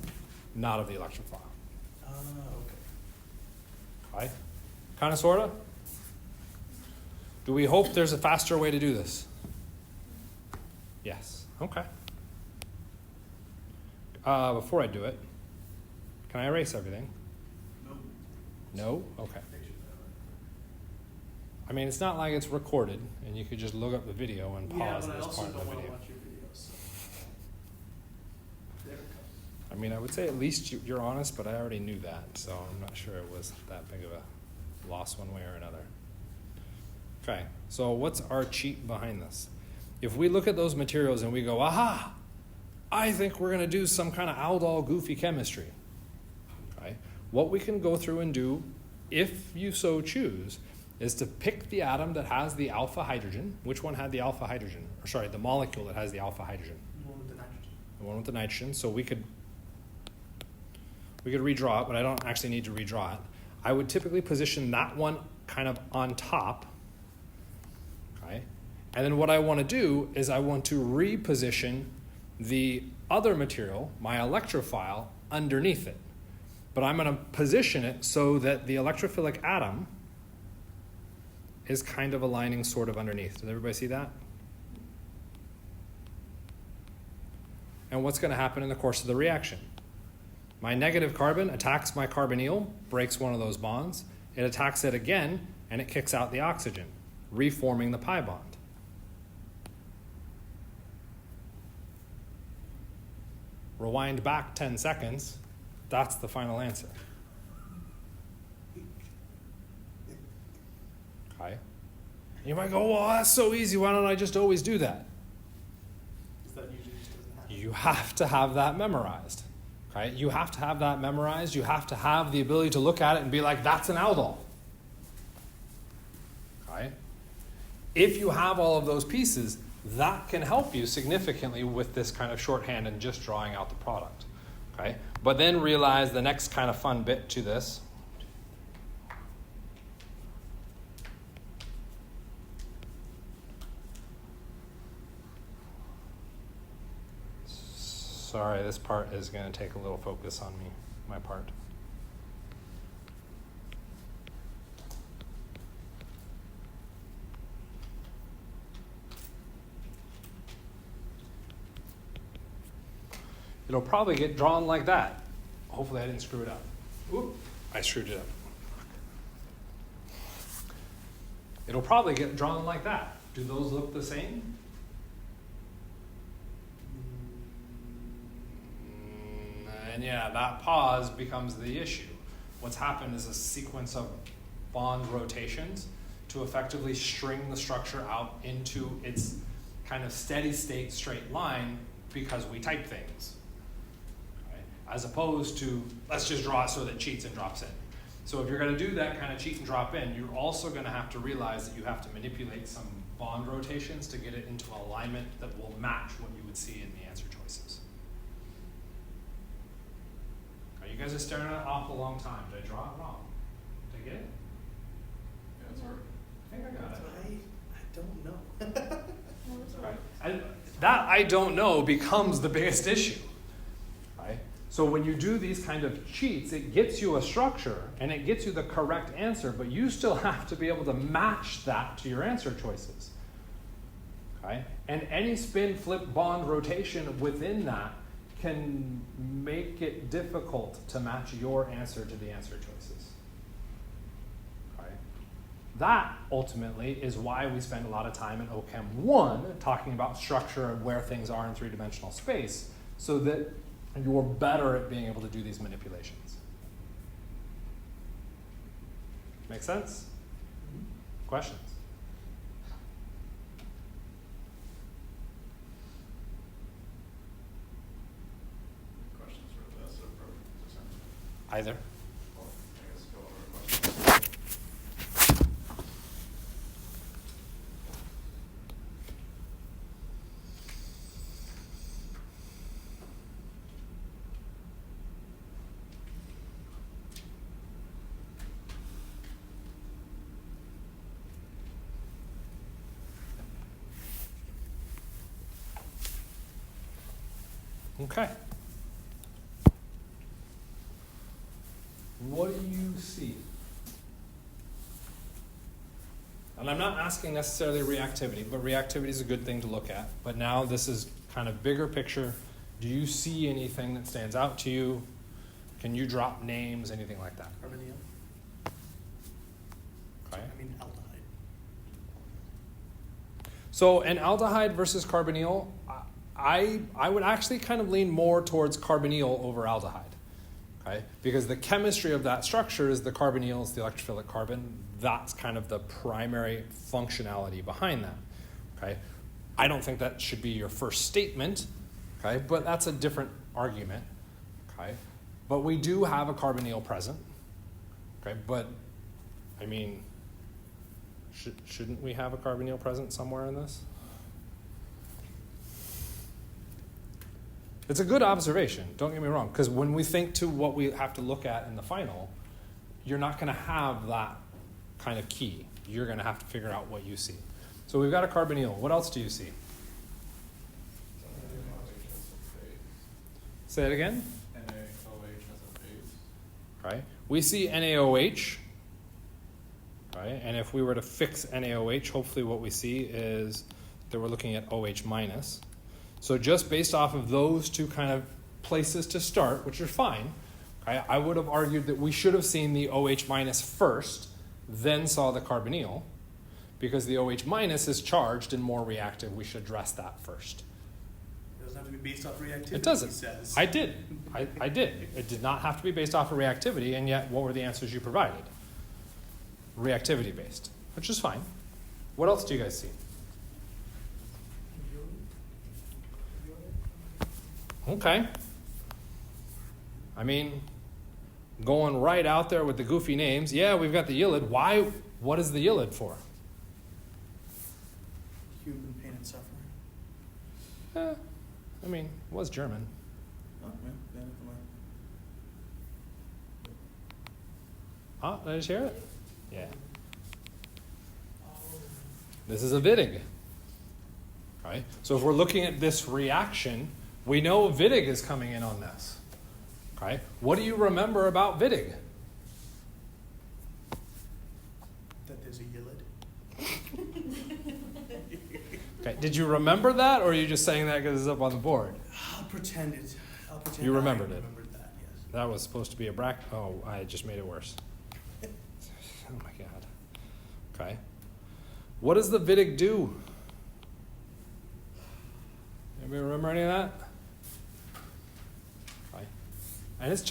not of the electrophile. Okay. Okay? Kind of, sort of? Do we hope there's a faster way to do this? Yes. Okay. Before I do it, can I erase everything? No? Okay. I mean, it's not like it's recorded, and you could just look up the video and pause this part of the video. Watch your videos. There it goes. I mean, I would say at least you're honest, but I already knew that, so I'm not sure it was that big of a loss one way or another. Okay, so what's our cheat behind this? If we look at those materials and we go, aha, I think we're going to do some kind of aldol goofy chemistry. Okay? What we can go through and do, if you so choose, is to pick the atom that has the alpha hydrogen. Which one had the alpha hydrogen? Or sorry, the molecule that has the alpha hydrogen. The one with the nitrogen. The one with the nitrogen. So we could redraw it, but I don't actually need to redraw it. I would typically position that one kind of on top. Okay? And then what I want to do is I want to reposition the other material, my electrophile, underneath it. But I'm going to position it so that the electrophilic atom is kind of aligning sort of underneath. Does everybody see that? And what's going to happen in the course of the reaction? My negative carbon attacks my carbonyl, breaks one of those bonds. It attacks it again, and it kicks out the oxygen, reforming the pi bond. Rewind back 10 seconds, that's the final answer. Okay? You might go, well, that's so easy, why don't I just always do that? Because that usually just doesn't happen. You have to have that memorized. Okay? You have to have that memorized. You have to have the ability to look at it and be like, that's an aldol. Okay? If you have all of those pieces, that can help you significantly with this kind of shorthand and just drawing out the product. Okay? But then realize the next kind of fun bit to this. Sorry, this part is going to take a little focus on me, my part. It'll probably get drawn like that. Hopefully I didn't screw it up. Oop, I screwed it up. It'll probably get drawn like that. Do those look the same? And yeah, that pause becomes the issue. What's happened is a sequence of bond rotations to effectively string the structure out into its kind of steady state straight line because we type things. Okay? As opposed to, let's just draw it so that it cheats and drops in. So if you're going to do that kind of cheat and drop in, you're also going to have to realize that you have to manipulate some bond rotations to get it into alignment that will match what you would see in the answer choices. You guys are staring at it an awful long time. Did I draw it wrong? Did I get it? Yeah, that's right. I think I got it. I don't know. Right. And that I don't know becomes the biggest issue. Right? So when you do these kind of cheats, it gets you a structure and it gets you the correct answer, but you still have to be able to match that to your answer choices. Okay? And any spin, flip, bond rotation within that can make it difficult to match your answer to the answer choices. Okay? That ultimately is why we spend a lot of time in OChem 1 talking about structure and where things are in three-dimensional space, so that you're better at being able to do these manipulations. Make sense? Questions? Questions for this or for this answer? Either. Well, I guess go over questions. Okay. What do you see? And I'm not asking necessarily reactivity, but reactivity is a good thing to look at. But now this is kind of bigger picture. Do you see anything that stands out to you? Can you drop names, anything like that? Carbonyl. Okay. I mean aldehyde. So an aldehyde versus carbonyl, I would actually kind of lean more towards carbonyl over aldehyde. Okay? Because the chemistry of that structure is the carbonyls, the electrophilic carbon. That's kind of the primary functionality behind that. Okay? I don't think that should be your first statement, okay? But that's a different argument. Okay? But we do have a carbonyl present. Okay? But I mean, shouldn't we have a carbonyl present somewhere in this? It's a good observation, don't get me wrong, because when we think to what we have to look at in the final, you're not going to have that kind of key. You're going to have to figure out what you see. So we've got a carbonyl. What else do you see? Say it again. NaOH as a base. Right. We see NaOH. Right. And if we were to fix NaOH, hopefully what we see is that we're looking at OH minus. So just based off of those two kind of places to start, which are fine, okay, I would have argued that we should have seen the OH minus first, then saw the carbonyl, because the OH minus is charged and more reactive. We should address that first. It doesn't have to be based off reactivity. It doesn't. He says. I did. I did. It did not have to be based off of reactivity, and yet what were the answers you provided? Reactivity based, which is fine. What else do you guys see? Okay. I mean, going right out there with the goofy names. Yeah, we've got the yllid. Why? What is the yllid for? Human pain and suffering. I mean, it was German. Oh, yeah, never mind. Oh, did I just hear it? Yeah. This is a Wittig. Right? So if we're looking at this reaction, We know Wittig is coming in on this. Okay? What do you remember about Wittig? That there's a Yilid. Okay. Did you remember that, or are you just saying that because it's up on the board? I'll pretend it. I'll pretend You I remembered it. remembered that, yes. That was supposed to be a bracket. Oh, I just made it worse. Oh my God. Okay. What does the Wittig do? Anybody remember any of that? Okay. And it's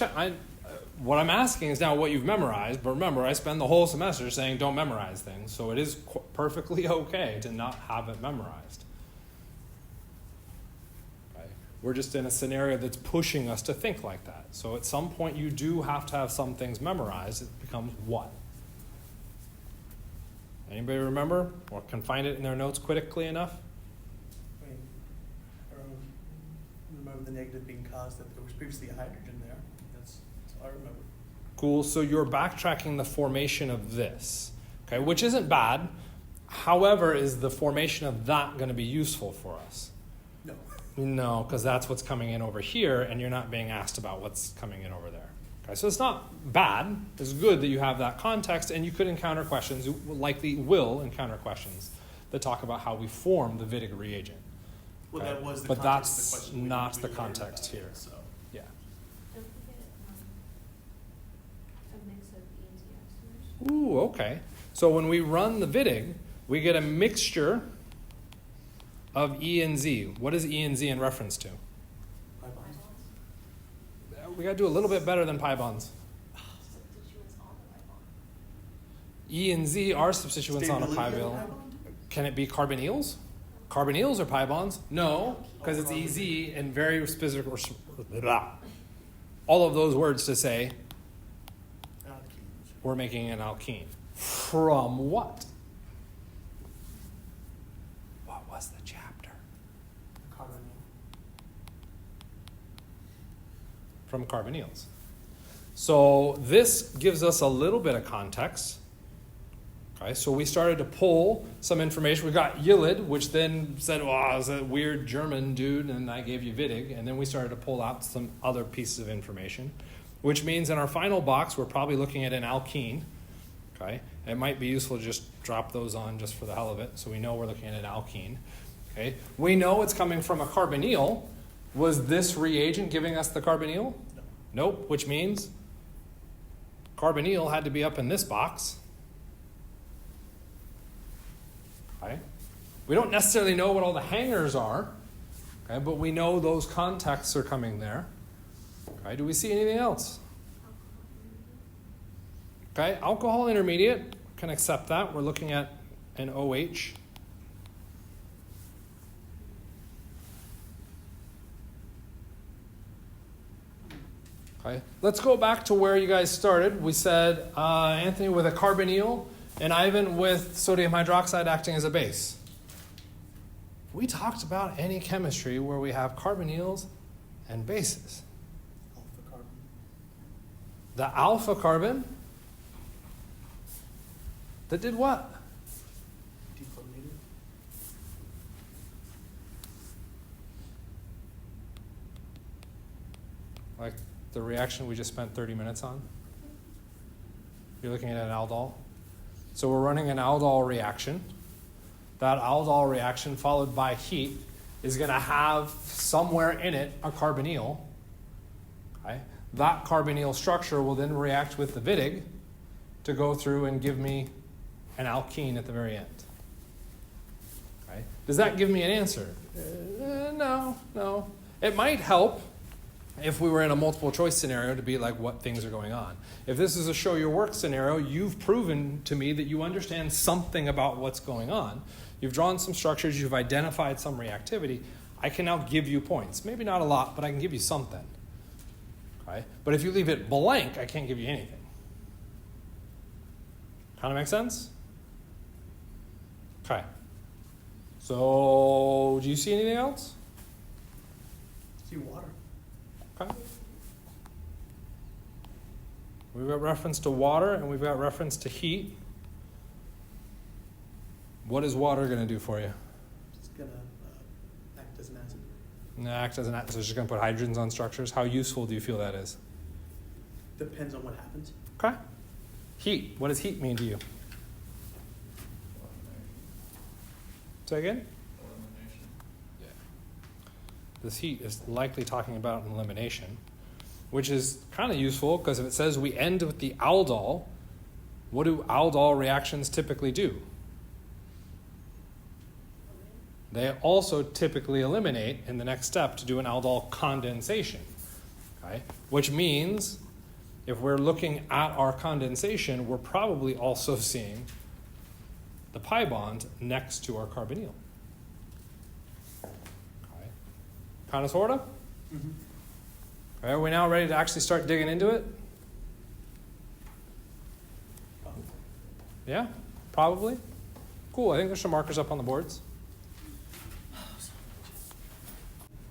what I'm asking is now what you've memorized, but remember, I spend the whole semester saying don't memorize things, so it is perfectly okay to not have it memorized. Okay. We're just in a scenario that's pushing us to think like that. So at some point you do have to have some things memorized. It becomes what? Anybody remember or can find it in their notes quickly enough? I mean, I remember the negative being caused that there was previously a hydrogen there. That's all I remember. Cool. So you're backtracking the formation of this, okay, which isn't bad. However, is the formation of that going to be useful for us? No. No, because that's what's coming in over here, and you're not being asked about what's coming in over there. Okay, so it's not bad. It's good that you have that context, and you could encounter questions, you likely will encounter questions that talk about how we form the Wittig reagent. Well, Okay. that was the But context that's of the question. not we the learned context about here. it, so. Yeah. Don't forget, a mix of E and Z isomers. Ooh, okay. So when we run the Wittig, we get a mixture of E and Z. What is E and Z in reference to? Pi bonds. We got to do a little bit better than pi bonds. Substituents on the pi bond. E and Z are substituents on a pi Stability of the bond. pi bond? Can it be carbonyls? Carbonyls are pi bonds? No, because it's EZ and very specific. All of those words to say Alkenes. we're making an alkene. From what? What was the chapter? Carbonyl. From carbonyls. So this gives us a little bit of context. Okay, so we started to pull some information. We got Yilid, which then said, "Oh, it was a weird German dude," and I gave you Wittig. And then we started to pull out some other pieces of information, which means in our final box, we're probably looking at an alkene. Okay, it might be useful to just drop those on just for the hell of it, so we know we're looking at an alkene. Okay, we know it's coming from a carbonyl. Was this reagent giving us the carbonyl? No. Nope, which means carbonyl had to be up in this box. Okay. We don't necessarily know what all the hangers are, okay, but we know those contexts are coming there. Okay, do we see anything else? Okay, alcohol intermediate, can accept that. We're looking at an OH. Okay, let's go back to where you guys started. We said Anthony with a carbonyl and Ivan with sodium hydroxide acting as a base. We talked about any chemistry where we have carbonyls and bases. Alpha carbon. The alpha carbon that did what? Deprotonated. Like the reaction we just spent 30 minutes on? You're looking at an aldol. So we're running an aldol reaction. That aldol reaction followed by heat is going to have somewhere in it a carbonyl. Okay? That carbonyl structure will then react with the Wittig to go through and give me an alkene at the very end. Okay? Does that give me an answer? No. It might help if we were in a multiple choice scenario to be like what things are going on. If this is a show your work scenario, you've proven to me that you understand something about what's going on. You've drawn some structures, you've identified some reactivity. I can now give you points. Maybe not a lot, but I can give you something. Okay? But if you leave it blank, I can't give you anything. Kind of make sense? Okay. So, do you see anything else? See water. Okay. We've got reference to water and we've got reference to heat. What is water going to do for you? It's gonna act as an acid. Act as an so it's just going to put hydrogens on structures. How useful do you feel that is? Depends on what happens. Okay. Heat. What does heat mean to you? Say again? Yeah. This heat is likely talking about an elimination, which is kind of useful because if it says we end with the aldol, what do aldol reactions typically do? They also typically eliminate in the next step to do an aldol condensation, okay? Which means if we're looking at our condensation, we're probably also seeing the pi bond next to our carbonyl. Okay. Kind of, sort of? Mm-hmm. Okay, are we now ready to actually start digging into it? Yeah, probably. Cool, I think there's some markers up on the boards.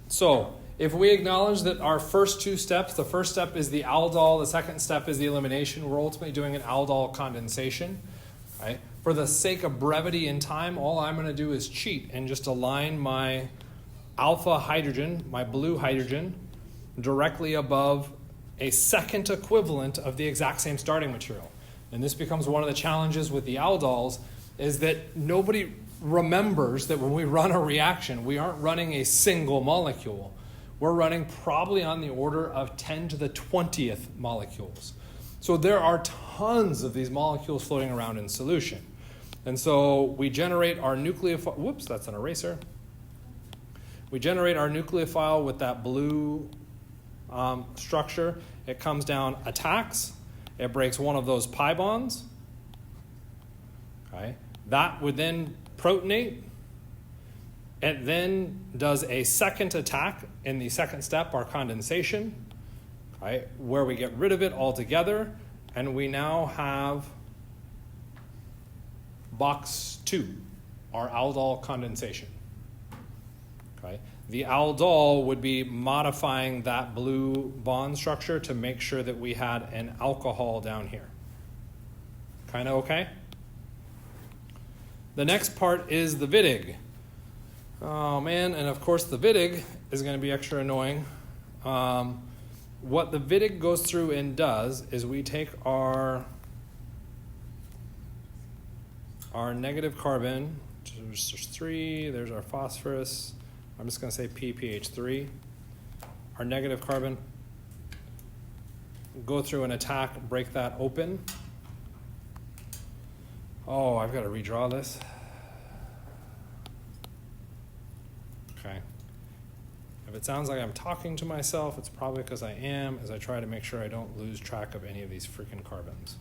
So, if we acknowledge that our first two steps, the first step is the aldol, the second step is the elimination, we're ultimately doing an aldol condensation. Right? For the sake of brevity in time, all I'm going to do is cheat and just align my alpha hydrogen, my blue hydrogen, directly above a second equivalent of the exact same starting material. And this becomes one of the challenges with the aldols, is that nobody remembers that when we run a reaction, we aren't running a single molecule. We're running probably on the order of 10 to the 20th molecules. So there are tons of these molecules floating around in solution. And so we generate our nucleophile, whoops, that's an eraser. We generate our nucleophile with that blue structure. It comes down, attacks. It breaks one of those pi bonds. Okay. That would then protonate. It then does a second attack in the second step, our condensation, okay, where we get rid of it altogether, and we now have box 2, our aldol condensation. Okay. The aldol would be modifying that blue bond structure to make sure that we had an alcohol down here. Kind of okay? The next part is the Wittig. Oh man, and of course the Wittig is going to be extra annoying. What the Wittig goes through and does is we take our negative carbon, there's 3, there's our phosphorus, I'm just going to say PPH3. Our negative carbon, go through an attack, break that open. Oh, I've got to redraw this. Okay. If it sounds like I'm talking to myself, it's probably because I am, as I try to make sure I don't lose track of any of these freaking carbons.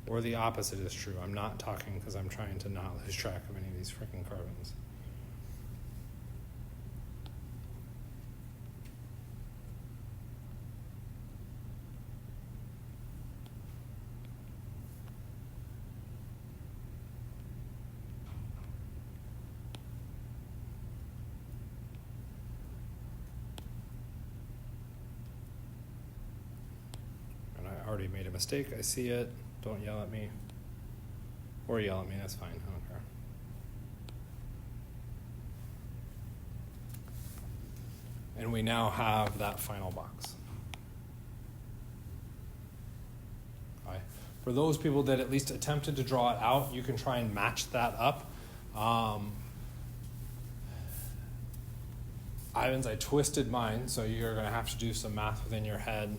Or the opposite is true. I'm not talking because I'm trying to not lose track of any of these freaking carbons. And I already made a mistake. I see it. Don't yell at me. Or yell at me, that's fine. I don't care. And we now have that final box. Okay. For those people that at least attempted to draw it out, you can try and match that up. Ivans, I twisted mine, so you're going to have to do some math within your head.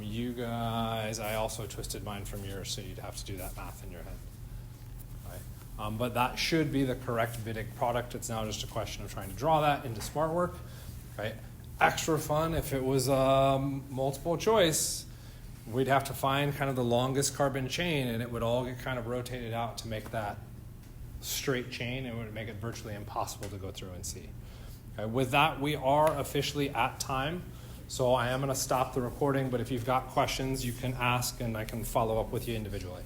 You guys, I also twisted mine from yours, so you'd have to do that math in your head. Right. But that should be the correct Wittig product. It's now just a question of trying to draw that into smart work. Right. Extra fun if it was multiple choice. We'd have to find kind of the longest carbon chain, and it would all get kind of rotated out to make that straight chain. It would make it virtually impossible to go through and see. Okay. With that, we are officially at time. So I am going to stop the recording, but if you've got questions, you can ask and I can follow up with you individually.